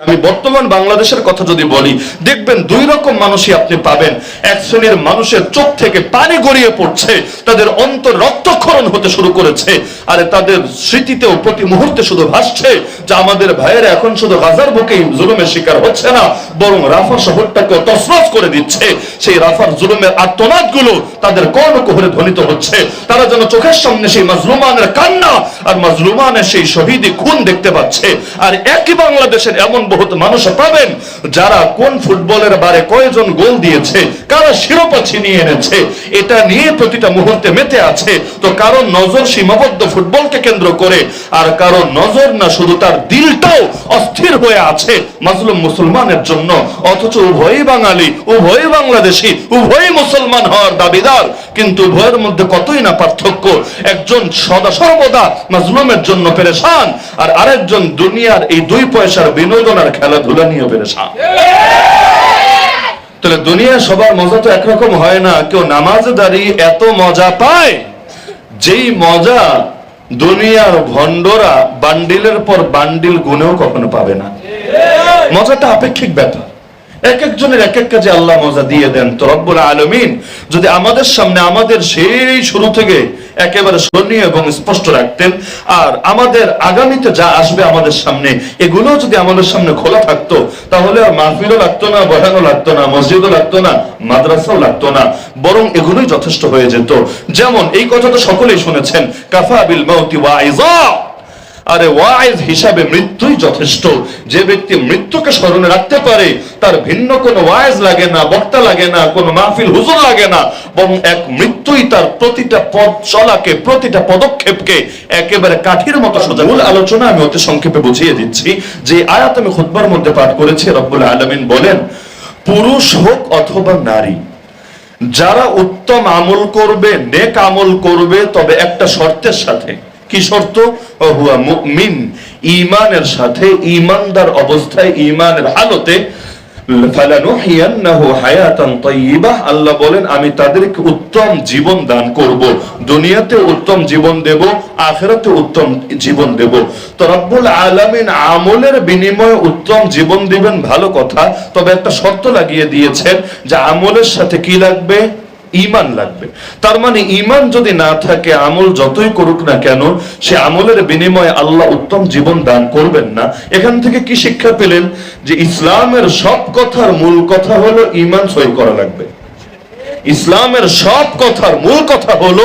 আমি বর্তমান বাংলাদেশের কথা যদি বলি, দেখবেন দুই রকম মানুষই আপনি পাবেন। এক শ্রেণীর মানুষের চোখ থেকে পানি গড়িয়ে পড়ছে, তাদের অন্তর রক্তক্ষরণ হতে শুরু করেছে, আর তাদের স্মৃতিতেও প্রতি মুহূর্তে শুধু ভাসছে যে আমাদের ভাইয়েরা এখন শুধু গাজার বুকেই জুলুমের শিকার হচ্ছে না, বরং রাফা শহরটাকে তছনছ করে দিচ্ছে। সেই রাফার জুলুমের আর্তনাদ গুলো তাদের কর্ণকুহরে ধ্বনিত হচ্ছে। তারা যেন চোখের সামনে সেই মাজলুমানের কান্না আর মাজলুমানের সেই শহীদি খুন দেখতে পাচ্ছে। আর একই বাংলাদেশের এমন বহুত মানুষ পাবেন যারা কোন ফুটবলের বারে কয়জন গোল দিয়েছে, কারা শিরোপা ছিনিয়ে এনেছে, এটা নিয়ে প্রতিটা মুহূর্তে মেতে আছে। তো কারো নজর সীমাবদ্ধ ফুটবলকে কেন্দ্র করে, আর কারো নজর না শুধু তার দিলটাও অস্থির হয়ে আছে মাজলুম মুসলমানের জন্য। অথচ উভয়ই বাঙালি, উভয়ই বাংলাদেশি, উভয়ই মুসলমান হওয়ার দাবিদার, কিন্তু উভয়ের মধ্যে কতই না পার্থক্য। একজন সদা সর্বদা মাজলুমের জন্য পেরেশান, আর আরেকজন দুনিয়ার এই 2 পয়সার বিনোদন আর খেলাধুলা নিয়ে পেরেশান। তাহলে দুনিয়া সবার মজা তো একরকম হয় না। কেউ নামাজে দাঁড়িয়ে এত মজা পায়, যেই মজা দুনিয়ার ভণ্ডরা বান্ডিলের পর বান্ডিল গুনেও কখনো পাবে না। মজাটা আপেক্ষিক ব্যাপার, এক একজনের এক এক কাজে আল্লাহ মজা দিয়ে দেন। তো রব্বুল আলামিন যদি আমাদের সামনে আমাদের সেই শুরু থেকে একেবারে স্মরণীয় এবং স্পষ্ট রাখতেন, আর আমাদের আগামীতে যা আসবে আমাদের সামনে এগুলো যদি আমাদের সামনে খোলা থাকতো, তাহলে আর মাহফিলও লাগতো না, বয়ানও লাগতো না, মসজিদও লাগতো না, মাদ্রাসাও লাগতো না, বরং এগুলোই যথেষ্ট হয়ে যেত। যেমন এই কথা তো সকলেই শুনেছেন, কাফা বিল মাউতি ওয়াইজা, আরে ওয়াইজ হিসাবে মৃত্যুই যথেষ্ট। যে ব্যক্তি মৃত্যুকে স্মরণে রাখতে পারে, তার ভিন্ন কোনো ওয়াইজ লাগে না, বক্তা লাগে না, কোনো মাহফিল হুজুর লাগে না, বরং এক মৃত্যুই তার প্রতিটা পথ চলাকে, প্রতিটা পদক্ষেপকে একেবারে কাঠির মতো সোজা। মূল আলোচনা আমি অতি সংক্ষেপে বুঝিয়ে দিচ্ছি। যে আয়াত আমি খুতবার মধ্যে পাঠ করেছি, রব্বুল আলামিন বলেন, পুরুষ হোক অথবা নারী, যারা উত্তম আমল করবে, নেক আমল করবে, তবে একটা শর্তের সাথে। কি শর্ত? হুয়া মুমিন, ঈমানের সাথে, ঈমানদার অবস্থায়, ঈমানের হালতে। ফালানুহিয়ান্নাহু হায়াতান তাইয়্যিবাহ, আল্লাহ বলেন আমি তাদেরকে উত্তম জীবন দান করব, দুনিয়াতে উত্তম জীবন দেব, আখিরাতে উত্তম জীবন দেব। তো রব্বুল আলামিন আমলের বিনিময়ে উত্তম জীবন দিবেন, ভালো কথা, তবে একটা শর্ত লাগিয়ে দিয়েছেন যে আমলের সাথে কি লাগবে? ঈমান লাগবে। তার মানে ঈমান যদি না থাকে, আমল যতই করুক না কেন, সে আমলের বিনিময়ে আল্লাহ উত্তম জীবন দান করবেন না। এখান থেকে কি শিক্ষা পেলেন? যে ইসলামের সব কথার মূল কথা হলো ঈমান সহি করা লাগবে। ইসলামের সব কথার মূল কথা হলো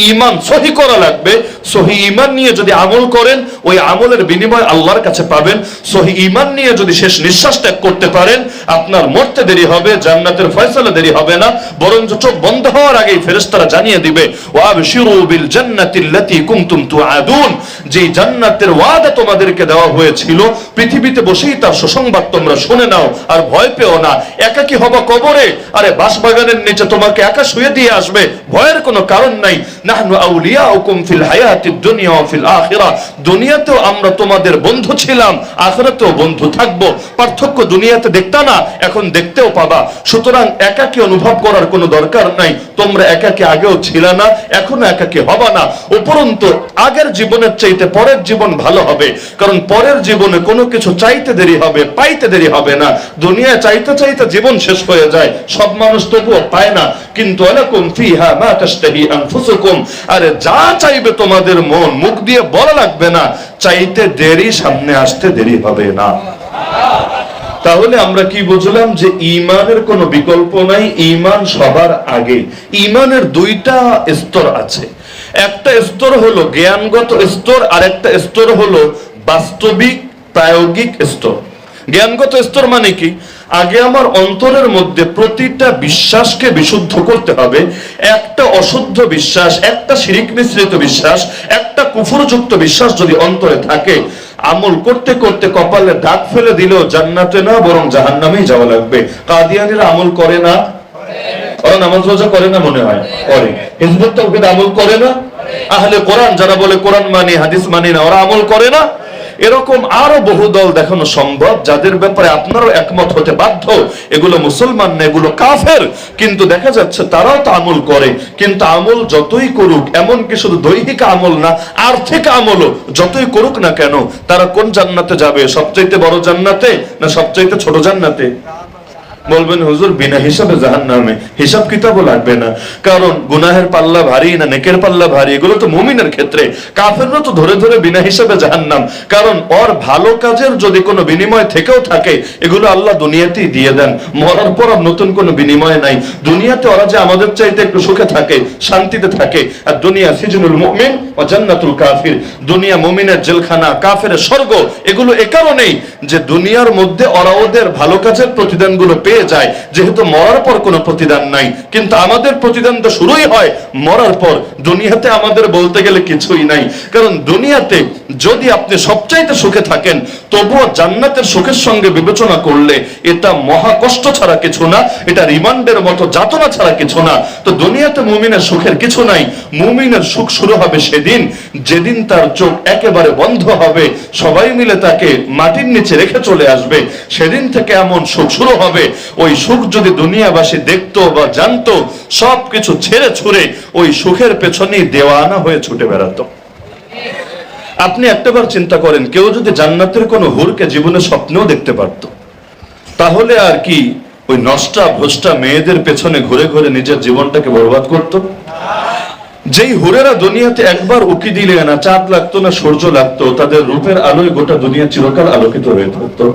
ঈমান সহি করা লাগবে। সহি ঈমান নিয়ে যদি আমল করেন, ওই আমলের বিনিময় আল্লাহর কাছে পাবেন। সহি ঈমান নিয়ে যদি শেষ নিঃশ্বাস ত্যাগ করতে পারেন, আপনার মরতে দেরি হবে, জান্নাতের ফয়সালা দেরি হবে না, বরং চোখ বন্ধ হওয়ার আগেই ফেরেশতারা জানিয়ে দিবে, ওয়াবশিরু বিল জান্নাতিল্লাতী কুনতুম তুআদুন, যে জান্নাতের ওয়াদা তোমাদেরকে দেওয়া হয়েছিল, পৃথিবীতে বসেই তার সুসংবাদ তোমরা শুনে নাও, আর ভয় পেও না। একাকী হবা কবরে, আরে বাঁশবাগানের নিচে তোমাকে একা শুয়ে দিয়ে আসবে, ভয়ের কোনো কারণ নাই। নাহনু আউলিয়াউকুম ফিল হায়াতিদ দুনিয়া ওয়া ফিল আখিরাহ, দুনিয়াতেও আমরা তোমাদের বন্ধু ছিলাম, আখিরাতেও বন্ধু থাকবো। পার্থক্য দুনিয়াতে দেখতা না, এখন দেখতেও পাবা। সুতরাং একাকী অনুভব করার কোনো দরকার নাই। তোমরা একাকী আগেও ছিলা না, এখনো একাকী হবা না। উপরন্তু আগের জীবনের চাইতে পরের জীবন ভালো হবে, কারণ পরের জীবনে কোনো কিছু চাইতে দেরি হবে, পাইতে দেরি হবে না। দুনিয়ায় চাইতে চাইতে জীবন শেষ হয়ে যায়, সব মানুষ তবুও পায় না। কিন্তু আলাকুম ফিহা মা তাশতাহি আনফুসুকুম, আরে যা চাইবে তোমাদের মন, মুখ দিয়ে বলা লাগবে না, চাইতে দেরি, সামনে আসতে দেরি হবে না। তাহলে আমরা কি বুঝলাম? যে ঈমানের কোনো বিকল্প নাই, ঈমান সবার আগে। ঈমানের 2টা স্তর আছে। একটা স্তর হলো জ্ঞানগত স্তর, আর একটা স্তর হলো বাস্তবিক প্রায়োগিক স্তর। জ্ঞানগত স্তর মানে কি? আগে আমার অন্তরের মধ্যে প্রতিটা বিশ্বাসকে বিশুদ্ধ করতে হবে। একটা অশুদ্ধ বিশ্বাস, একটা শিরিক মিশ্রিত বিশ্বাস, একটা কুফরযুক্ত বিশ্বাস যদি অন্তরে থাকে, আমল করতে করতে কপালে দাগ ফেলে দিলেও জান্নাতে না, বরং জাহান্নামেই যাওয়া লাগবে। কাদিয়ানীরা আমল করে না? ওরা নামাজ রোজা করে না? মনে হয় করে। হিজবুত তাওহীদ আমল করে না? আহলে কোরআন যারা বলে কোরআন মানি, হাদিস মানি না, ওরা আমল করে না? এরকম আরো বহু দল দেখানো সম্ভব যাদের ব্যাপারে আপনারাও একমত হতে বাধ্য এগুলো মুসলমান না, এগুলো কাফের, কিন্তু দেখা যাচ্ছে তারাও তো আমল করে। কিন্তু আমল যতই করুক, এমনকি শুধু দৈহিক আমল না, আর্থিক আমলও যতই করুক না কেন, তারা কোন জান্নাতে যাবে? সবচাইতে বড় জান্নাতে না সবচাইতে ছোট জান্নাতে? বলবেন হুজুর বিনা হিসাবে জাহান্নামে। হিসাব কিতাবও লাগবে না, কারণ গুনাহের পাল্লা ভারী না নেকের পাল্লা ভারী, এগুলো তো মুমিনের ক্ষেত্রে। কাফেররা তো ধরে ধরে বিনা হিসাবে জাহান্নাম, কারণ ওর ভালো কাজের যদি কোনো বিনিময় থেকেও থাকে এগুলো আল্লাহ দুনিয়াতেই দিয়ে দেন, মরার পর আর নতুন কোনো বিনিময় নাই। দুনিয়াতে ওরা যে আমাদের চাইতে একটু সুখে থাকে, শান্তিতে থাকে, আর দুনিয়া সিজনুল মুমিন ওয়া জান্নাতুল কাফির, দুনিয়া মুমিনের জেলখানা, কাফেরের স্বর্গ। এগুলো এ কারণেই যে দুনিয়ার মধ্যে ওরা ওদের ভালো কাজের প্রতিদানগুলো পেয়ে যায়, যেহেতু মরার পর কোনো প্রতিদান নাই। কিন্তু আমাদের প্রতিদান তো শুরুই হয় মরার পর। দুনিয়াতে আমাদের বলতে গেলে কিছুই নাই, কারণ দুনিয়াতে যদি আপনি সবচাইতে সুখে থাকেন তবুও জান্নাতের সুখের সঙ্গে বিবেচনা করলে এটা মহা কষ্ট ছাড়া কিছু না, এটা রিমান্ডের মতো যাতনা ছাড়া কিছু না। তো দুনিয়াতে মুমিনের সুখের কিছু নাই। মুমিনের সুখ শুরু হবে সেদিন যেদিন তার চোখ একেবারে বন্ধ হবে, সবাই মিলে তাকে মাটির নিচে রেখে চলে আসবে। সেদিন থেকে এমন সুখ শুরু হবে, ওই সুখ যদি দুনিয়াবাসী দেখতো বা জানতো, সবকিছু ছেড়ে ছুড়ে ওই সুখের পেছনেই দেওয়ানা হয়ে ছুটে বেড়াতো। আপনি একটাবার চিন্তা করেন, কেউ যদি জান্নাতের কোনো হুরকে জীবনে স্বপ্নেও দেখতে পারত, তাহলে আর কি ওই নষ্টা ভ্রষ্টা মেয়েদের পেছনে ঘুরে ঘুরে নিজের জীবনটাকে বরবাদ করত? যেই হুরেরা দুনিয়াতে একবার উকি দিলে না চাঁদ লাগতো না সূর্য লাগতো, তাদের রূপের আলোয় গোটা দুনিয়া চিরকাল আলোকিত হয়ে থাকতো।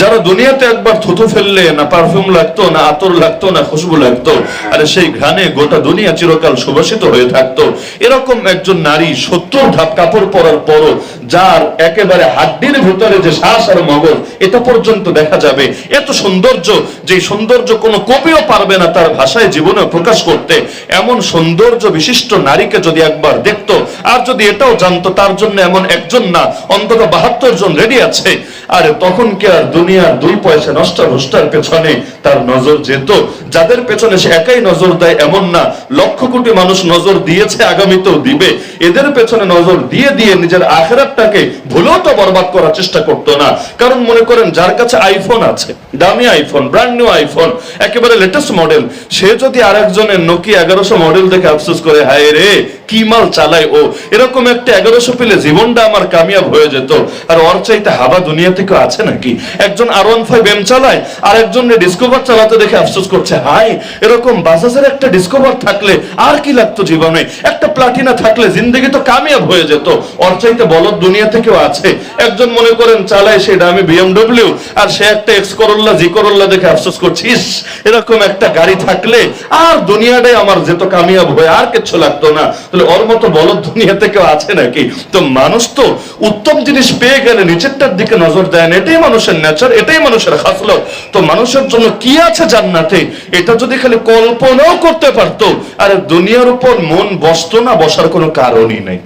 যারা দুনিয়াতে একবার থুতু ফেললে না পারফিউম লাগতো না আতর লাগতো না খুশবু লাগতো, আর সেই ঘ্রাণে গোটা দুনিয়া চিরকাল সুবাসিত হয়ে থাকতো। এরকম একজন নারী 70 ধাপ কাপড় পরার পরও যার একেবারে হাড্ডির ভিতরে যে শ্বাস আর মগজ এটা পর্যন্ত দেখা যাবে, এত সৌন্দর্য, যে সৌন্দর্য কোনো কবিও পারবে না তার ভাষায় জীবনে প্রকাশ করতে, এমন সৌন্দর্য বিশিষ্ট নারীকে যদি একবার দেখতো, আর যদি এটাও জানতো তার জন্য এমন একজন না অন্তত 72 জন রেডি আছে, আর তখন কি আর দুনিয়ার 2 পয়সা নষ্ট ভ্রষ্টার পেছনে তার নজর যেত? যাদের পেছনে সে একাই নজর দেয় এমন না, লক্ষ কোটি মানুষ নজর দিয়েছে, আগামীতেও দিবে। এদের পেছনে নজর দিয়ে দিয়ে নিজের আখিরাতটাকে ভুলেও তো বরবাদ করার চেষ্টা করতো না। কারণ মনে করেন যার কাছে আইফোন আছে, দামি আইফোন, ব্র্যান্ড নিউ আইফোন, একেবারে লেটেস্ট মডেল, সে যদি আরেকজনের নোকিয়া 1100 মডেল দেখে আফসোস করে হায় রে কি মাল চালায় ও, এরকম একটা 1100 পেলে জীবনটা আমার কামিয়াব হয়ে যেত। আর ওর চাইতে হাবা দুনিয়া থেকে আছে নাকি? একজন R15 এম চালায়, আর একজন ডিসকভার চালাতে দেখে আফসোস করছে হায় এরকম বাজাজের একটা ডিসকভার থাকলে আর কি লাগতো জীবনে, একটা প্লাটিনা থাকলে জিন্দেগি তো কামিয়াব হয়ে যেত। ওর চাইতে বলদ দুনিয়া থেকেও আছে। একজন মনে করেন চালায় সে দামি BMW, আর সে একটা এক্স করোল্লা জি করোল্লা দেখে আফসোস করছিস এরকম একটা গাড়ি থাকলে আর দুনিয়াটাই আমার যেত কামিয়াব হয়ে, আর কিছু লাগতো না। ওর মতো বলদ দুনিয়া থেকেও আছে নাকি? তো মানুষ তো উত্তম জিনিস পেয়ে গেলে নিচেরটার দিকে নজর দেয় না, এটাই মানুষের নেচার, এটাই মানুষের খাসলত। তো মানুষের জন্য কি আছে জান্নাতে এটা যদি খালি কল্পনাও করতে পারতো, আর দুনিয়ার উপর মন বসতো না, বসার কোনো কারণই নেই।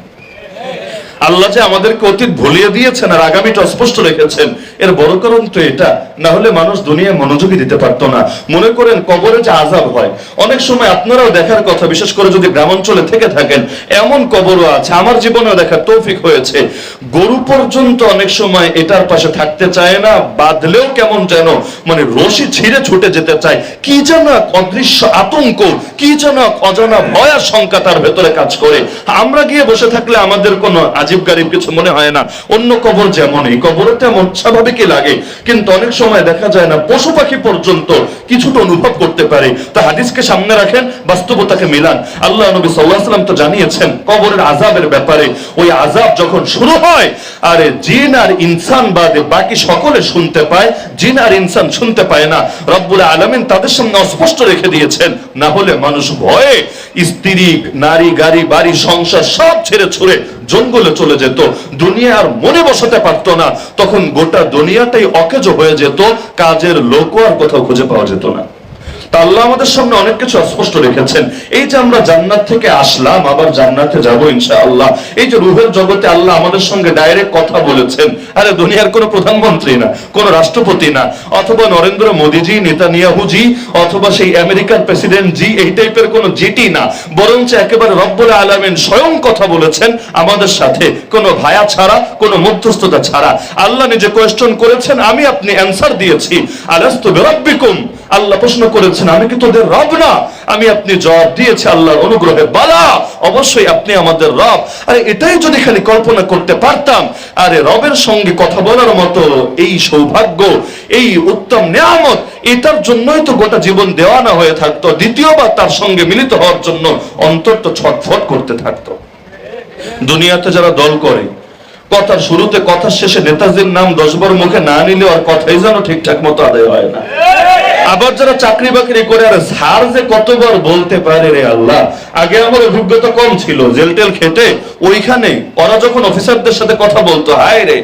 আল্লাহ যে আমাদেরকে অতীত ভুলিয়ে দিয়েছেন আর আগামীটা স্পষ্ট রেখেছেন, এর বড় কারণ তো এটা। না হলে মানুষ দুনিয়ায় মনোযোগী দিতে পারতো না। মনে করেন কবরে যে আযাব হয়, অনেক সময় আপনারাও দেখার কথা, বিশেষ করে যদি গ্রামাঞ্চলে থেকে থাকেন, এমন কবরও আছে, আমার জীবনেও দেখার তৌফিক হয়েছে। গরু পর্যন্ত অনেক সময় এটার পাশে থাকতে চায় না, বাঁধলেও কেমন যেন মানে রশি ছিঁড়ে ছুটে যেতে চায়। কি যেন অদৃশ্য আতঙ্ক, কি যেন অজানা ভয় আর শঙ্কা তার ভেতরে কাজ করে। আমরা গিয়ে বসে থাকলে আমাদের কোনো আজীব গারিব কিছু মনে হয় না। অন্য কবর যেমন, এই কবরও তেমন স্বাভাবিকই লাগে, কিন্তু অনেক সময় দেখা যায় না, পশু পাখি পর্যন্ত কিছুটা অনুভব করতে পারে। তা হাদিসকে সামনে রাখেন, বাস্তবতাকে মিলান। আল্লাহ নবী সাল্লাল্লাহু আলাইহি ওয়াসাল্লাম তো জানিয়েছেন কবরের আযাবের ব্যাপারে। ওই আযাব যখন শুরু হয়, আরে জিন আর ইনসান বাদে বাকি সকলে শুনতে পায়, জিন আর ইনসান শুনতে পায় না। রব্বুল আলামিন তাদের সামনে স্পষ্ট রেখে দিয়েছেন, না হলে মানুষ ভয়ে স্ত্রী নারী গাড়ি বাড়ি সংসার সব ছেড়ে ছুড়ে জঙ্গলে চলে যেত, দুনিয়া আর মনে বসাতে পারতো না। তখন গোটা দুনিয়াটাই অকেজো হয়ে যেত, কাজের লোকও আর কোথাও খুঁজে পাওয়া যেত না। তা আল্লাহ আমাদের সামনে অনেক কিছু স্পষ্ট রেখেছেন। এই যে আমরা জান্নাত থেকে আসলাম, আবার জান্নাতে যাব ইনশাআল্লাহ, এই যে রূহের জগতে আল্লাহ আমাদের সঙ্গে ডাইরেক্ট কথা বলেছেন। আরে দুনিয়ার কোনো প্রধানমন্ত্রী না, কোনো রাষ্ট্রপতি না, অথবা নরেন্দ্র মোদীজি, নেতানিয়াহুজি, অথবা সেই আমেরিকার প্রেসিডেন্ট জি, এই টাইপের কোনো জিটি না, বরঞ্চ একেবারে রব্বুল আলামিন স্বয়ং কথা বলেছেন আমাদের সাথে, কোনো ভায়া ছাড়া, কোনো মধ্যস্থতা ছাড়া। আল্লাহ নিজে কোয়েশ্চন করেছেন, আমি আপনি অ্যানসার দিয়েছি। আলাস্তু বিরাব্বিকুম, আল্লাহ প্রশ্ন করেছেন, আমি কি তোদের রব না? আমি আপনি জবাব দিয়েছি আল্লাহর অনুগ্রহে, বালা, অবশ্যই আপনি আমাদের রব। আরে এটাই যদি খালি কল্পনা করতে পারতাম, আরে রবের সঙ্গে কথা বলার মতো এই সৌভাগ্য, এই উত্তম নিয়ামত, এটার জন্যই তো গোটা জীবন দেওয়ানা হয়ে থাকতো। দ্বিতীয়বার তার সঙ্গে মিলিত হওয়ার জন্য অন্তর তো ছটফট করতে থাকতো। দুনিয়াতে যারা দল করে, কথার শুরুতে কথার শেষে নেতাজির নাম 10 বার মুখে না নিলে আর কথাই যেন ঠিকঠাক মতো আদায় হয় না। আবার যারা চাকরি বাকরি করে, আর স্যার যে কতবার বলতে পারে, রে আল্লাহ, আগে আমার অভিজ্ঞতা কম ছিল, জেল টেল খেটে ওইখানে ওরা যখন অফিসারদের সাথে কথা বলতো, হায় রে,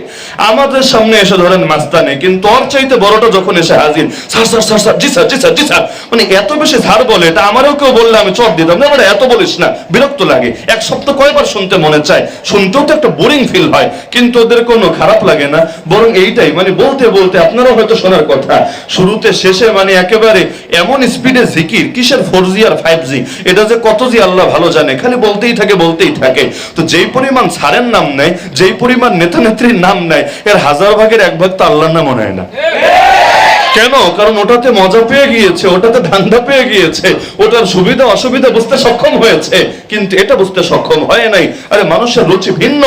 আমাদের সামনে এসে ধরেন মাস্তানে, কিন্তু ওর চাইতে বড়টা যখন এসে হাজির, স্যার স্যার স্যার স্যার, জি স্যার জি স্যার জি স্যার, মানে এত বেশি স্যার বলে, এটা আমারও কেউ বললে আমি চট দিতাম না, মানে এত বলিস না, বিরক্ত লাগে। এক সপ্তাহ কয়বার শুনতে মনে চায়, শুনতেও তো একটা বোরিং ফিল হয়, কিন্তু ওদের কোনো খারাপ লাগে না, বরং এইটাই মানে বলতে বলতে আপনারাও হয়তো শোনার কথা, শুরুতে শেষে মানে একেবারে এমন স্পিডে জিকির, কিসের 4G আর 5G, এটা যে কত জি আল্লাহ ভালো জানে, খালি বলতেই থাকে বলতেই থাকে। তো যেই পরিমাণ ছাড়ের নাম নেয়, যেই পরিমাণ নেতা নেত্রীর নাম নেয়, এর 1000 ভাগের 1 ভাগ তো আল্লাহর নামও নেয় না। কেন? কারণ ওটাতে মজা পেয়ে গিয়েছে, ওটাতে ধান্দা পেয়ে গিয়েছে, ওটার সুবিধা অসুবিধা বুঝতে সক্ষম হয়েছে, কিন্তু এটা বুঝতে সক্ষম হয় নাই। আরে মানুষের রুচি ভিন্ন,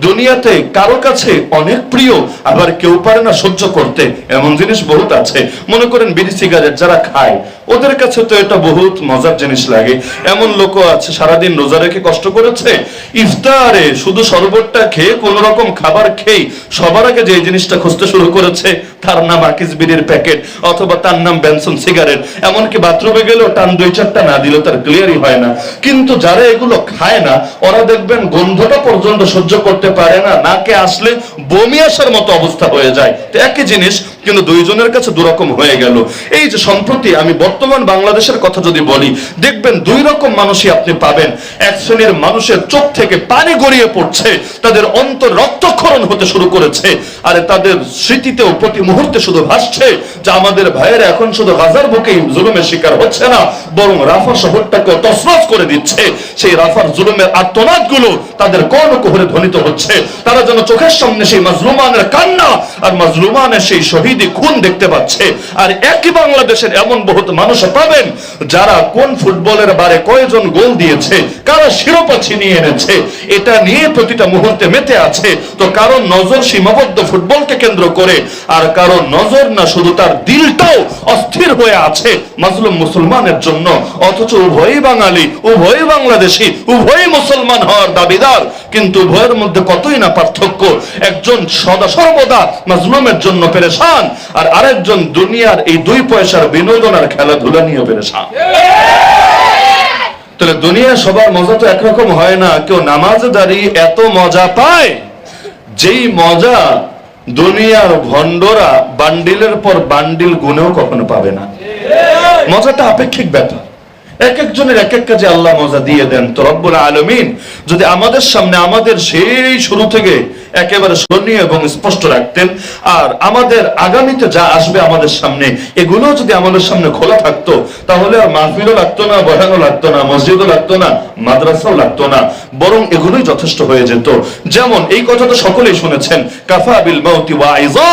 দুনিয়াতে কারো কাছে অনেক প্রিয়, আবার কেউ পারে না সহ্য করতে, এমন জিনিস বহুত আছে। মনে করেন বিড়ি সিগারেট যারা খায়, ওদের কাছে তো এটা বহুত মজার জিনিস লাগে। এমন লোকও আছে সারাদিন রোজা রেখে কষ্ট করেছে, ইফতারে শুধু শরবতটা খেয়ে, কোন রকম খাবার খেয়ে সবার আগে যে জিনিসটা খুঁজতে শুরু করেছে, তার নাম আকিস বিড়ির প্যাকেট, অথবা তার নাম বেনসন সিগারেট। এমনকি বাথরুমে গেলেও টান 2-4টা না দিলেও তার ক্লিয়ারই হয় না। কিন্তু যারা এগুলো খায় না, ওরা দেখবেন গন্ধটা পর্যন্ত সহ্য করতে পারে না, নাকে আসলে বমি আসার মতো অবস্থা হয়ে যায়। তো একই জিনিস, কিন্তু দুইজনের কাছে দুরকম হয়ে গেল। এই যে সম্প্রতি আমি বর্তমান বাংলাদেশের কথা যদি বলি, দেখবেন 2 রকম মানুষই আপনি পাবেন। এক শ্রেণীর মানুষের চোখ থেকে পানি গড়িয়ে পড়ছে, তাদের অন্তর রক্তক্ষরণ হতে শুরু করেছে, আর তাদের স্মৃতিতেও প্রতি মুহূর্তে শুধু ভাসছে যে আমাদের ভাইয়েরা এখন শুধু গাজার বুকেই জুলুমের শিকার হচ্ছে না, বরং রাফা শহরটাকে তছনছ করে দিচ্ছে। সেই রাফার জুলুমের আর্তনাদ গুলো তাদের কর্ণকুহরে ধ্বনিত হচ্ছে। তারা যেন চোখের সামনে সেই মাজলুমানের কান্না আর মাজলুমানের সেই শহীদি খুন দেখতে পাচ্ছে। আর একই বাংলাদেশের এমন বহুত মানুষ পাবেন, যারা কোন ফুটবলের বারে কয়জন গোল দিয়েছে, কারা শিরোপা ছিনিয়ে এনেছে, এটা নিয়ে প্রতিটা মুহূর্তে মেতে আছে। তো কারো নজর সীমাবদ্ধ ফুটবলকে কেন্দ্র করে, আর কারো নজর না, শুধু তার দিলটাও অস্থির হয়ে আছে মাজলুম মুসলমানের জন্য। অথচ উভয়ই বাঙালি, উভয়ই বাংলাদেশি, উভয়ই মুসলমান হওয়ার দাবিদার, কিন্তু উভয়ের মধ্যে কতই না পার্থক্য। একজন সদা সর্বদা মাজলুমের জন্য পেরেশান, আর আরেকজন দুনিয়ার এই 2 পয়সার বিনোদন আর খেলাধুলা নিয়ে পেরেশান। তাহলে দুনিয়া সবার মজা তো একরকম হয় না। কেউ নামাজে দাঁড়িয়ে এত মজা পায়, যেই মজা দুনিয়ার ভণ্ডরা বান্ডিলের পর বান্ডিল গুনেও কখনো পাবে না। মজাটা আপেক্ষিক ব্যাপার, এক একজনের এক এক কাজে আল্লাহ মজা দিয়ে দেন। তো রব্বুল আলামিন যদি আমাদের সামনে আমাদের সেই শুরু থেকে একেবারে স্মরণীয় এবং স্পষ্ট রাখতেন, আর আমাদের আগামীতে যা আসবে আমাদের সামনে, এগুলো যদি আমাদের সামনে খোলা থাকতো, তাহলে আর মাহফিলও লাগতো না, বয়ানও লাগতো না, মসজিদও লাগতো না, মাদ্রাসাও লাগতো না, বরং এগুলোই যথেষ্ট হয়ে যেত। যেমন এই কথা তো সকলেই শুনেছেন, কাফা বিল মাউতি ওয়াইজা,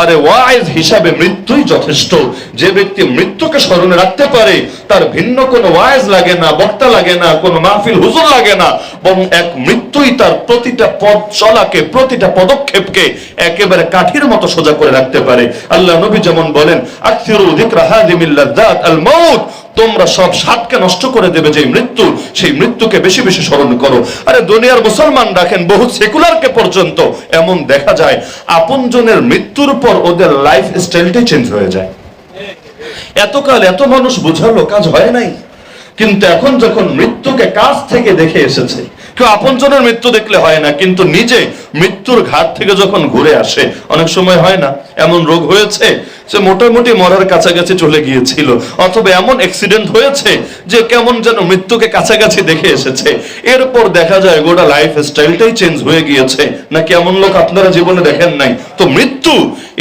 আরে ওয়াইজ হিসাবে মৃত্যুই যথেষ্ট। যে ব্যক্তি মৃত্যুকে স্মরণে রাখতে পারে, তার ভিন্ন কোনো ওয়াইজ লাগে না, বক্তা লাগে না, কোনো মাহফিল হুজুর লাগে না, বরং এক মৃত্যুই তার প্রতিটা পথ চলাকে, প্রতিটা পদক্ষেপকে একেবারে কাঠির মতো সোজা করে রাখতে পারে। আল্লাহ নবী যেমন বলেন, আকসিরু যিকরা হাযিমিল লাযযাত আল মাউত, তোমরা সব স্বাদকে নষ্ট করে দেবে যে মৃত্যু, সেই মৃত্যুকে বেশি বেশি স্মরণ করো। আরে দুনিয়ার মুসলমান রাখেন, বহু সেকুলারকে পর্যন্ত এমন দেখা যায়, আপনজনের মৃত্যুর পর ওদের লাইফ স্টাইলটাই চেঞ্জ হয়ে যায়। এতকাল এত মানুষ বুঝালো, কাজ হয় নাই। কিন্তু এখন যখন মৃত্যুকে কাছ থেকে দেখে এসেছে, কেউ আপনজনের মৃত্যু দেখলে হয় না, কিন্তু নিজে মৃত্যুর ঘাট থেকে যখন ঘুরে আসে, অনেক সময় হয় না এমন রোগ হয়েছে যে মোটামুটি মরার কাছাকাছি চলে গিয়েছিল, অথবা এমন অ্যাক্সিডেন্ট হয়েছে যে কেমন যেন মৃত্যুকে কাছাকাছি দেখে এসেছে, এরপর দেখা যায় গোটা লাইফ স্টাইলটাই চেঞ্জ হয়ে গিয়েছে। নাকি এমন লোক আপনারা জীবনে দেখেন নাই? তো মৃত্যু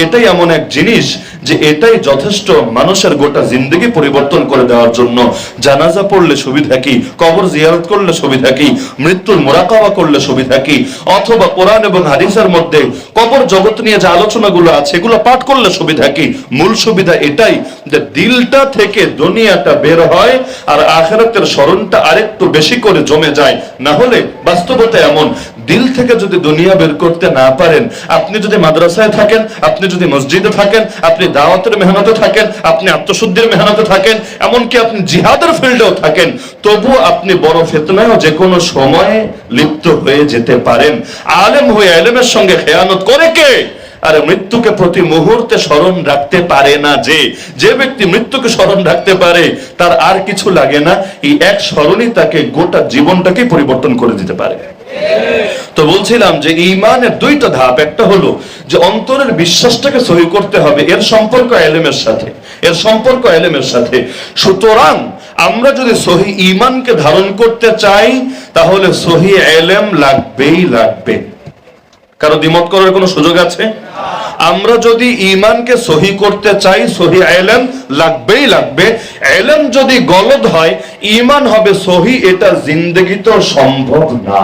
এটাই এমন এক জিনিস যে এটাই যথেষ্ট মানুষের গোটা জিন্দগি পরিবর্তন করে দেওয়ার জন্য। জানাজা পড়লে সুবিধা কি, কবর জিয়ারত করলে সুবিধা কি, মৃত্যুর মোরাকাবা করলে সুবিধা কি, অথবা কোরআন এবং হাদিসের মধ্যে কবর জগৎ নিয়ে যে আলোচনাগুলো আছে এগুলো পাঠ করলে সুবিধা কি? মূল সুবিধা এটাই যে দিলটা থেকে দুনিয়াটা বের হয় আর আখিরাতের স্মরণটা আরেকটু বেশি করে জমে যায়। না হলে বাস্তবতা এমন, দিল থেকে যদি দুনিয়া বের করতে না পারেন, আপনি যদি মাদ্রাসায় থাকেন, আপনি যদি মসজিদে থাকেন, আপনি দাওয়াতের মেহনতে থাকেন, আপনি আত্মশুদ্ধির মেহনতে থাকেন, এমনকি আপনি জিহাদের ফিল্ডেও থাকেন, তবু আপনি বড় ফিতনায়ও যে কোনো সময়ে লিপ্ত হয়ে যেতে পারেন। আলেম হয়ে আলেমের সঙ্গে খেয়ানত করে কে? আর মৃত্যুকে প্রতি মুহূর্তে স্মরণ রাখতে পারে না। যে ব্যক্তি মৃত্যুকে স্মরণ রাখতে পারে তার আর কিছু লাগে না, এই এক স্মরণই তাকে গোটা জীবনটাকে পরিবর্তন করে দিতে পারে। তো বলছিলাম যে ঈমানের দুইটা ধাপ, একটা হলো যে অন্তরের বিশ্বাসটাকে সহি করতে হবে, এর সম্পর্ক ইলমের সাথে, এর সম্পর্ক ইলমের সাথে। সুতরাং আমরা যদি সহি ঈমানকে ধারণ করতে চাই তাহলে সহি ইলম লাগবেই লাগবে। কারো দ্বিমত করার কোনো সুযোগ আছে? আমরা যদি ঈমানকে সহি করতে চাই সহি ইলম লাগবেই লাগবে। ইলম যদি গলদ হয় ঈমান হবে সহি, এটা জিন্দেগিতে সম্ভব না।